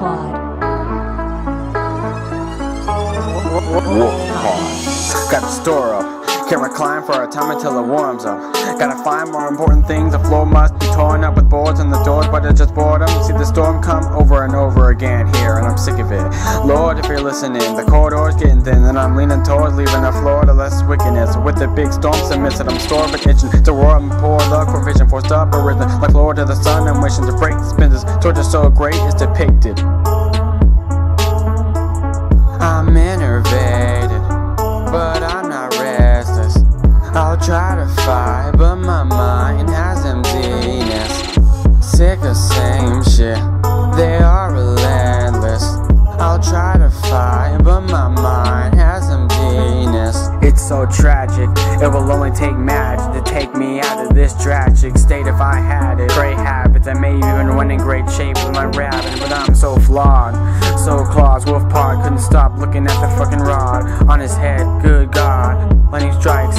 Pod. Wolf Pod. Gotta store up, can't recline for a time until it warms up. Gotta find more important things, the floor must be torn up with boards and the doors, but it's just boredom. See the storm come over and over again here, and I'm sick of it. Lord, if you're listening, the corridor's getting thin, and I'm leaning towards leaving the floor to less wickedness. With the big storms amidst it, I'm stored but itching to roar and pour luck for vision, forced up arisen. Like Lord to the sun, I'm wishing to break the spins. Torture so great it's depicted. I'm enervated, but I'm not restless. I'll try to fight, but my mind has emptiness. Sick of same shit, they are relentless. I'll try to fight, but my mind has emptiness. It's so tragic, it will only take magic to take me out of this tragic state if I had it. Great habits, I may even win in great shape with my rapping, but I'm so flawed, so claws. Wolf Pod couldn't stop looking at the fucking rod on his head, good God. Lightning strikes,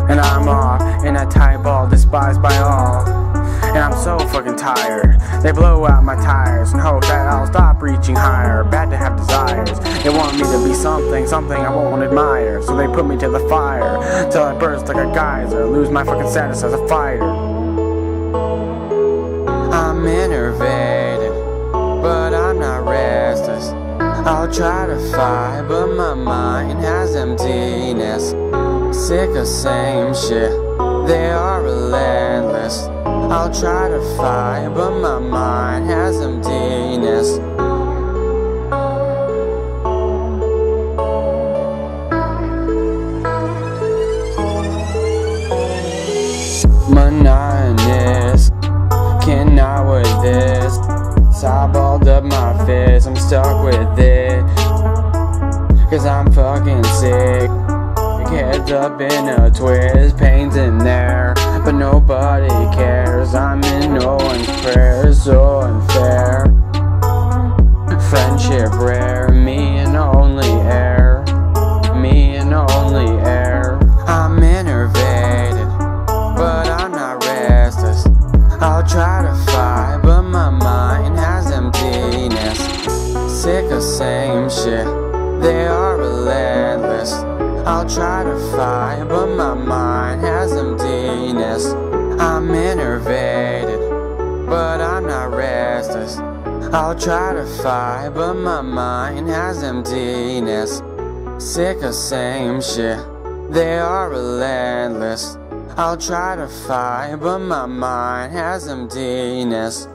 and I'm off in a tight ball, despised by all. And I'm so fucking tired. They blow out my tires and hope that I'll stop reaching higher. Bad to have desires. They want me to be something I won't admire. So they put me to the fire till I burst like a geyser, lose my fucking status as a fighter. I'm enervated, but I'm not restless. I'll try to fight, but my mind has emptiness. Sick of same shit, they are relentless. I'll try to fight, but my mind has emptiness. Monotonous, cannot with this. So I balled up my fist, I'm stuck with it, cause I'm fucking sick. Heads up in a twist, pain's in there, but nobody cares. I'm in no one's prayers, so unfair. Friendship rare, me and only air, me and only air. I'm enervated, but I'm not restless. I'll try to fight, but my mind has emptiness. Sick of same shit, they are relentless. I'll try to fight, but my mind has emptiness. I'm enervated, but I'm not restless. I'll try to fight, but my mind has emptiness. Sick of same shit, they are relentless. I'll try to fight, but my mind has emptiness.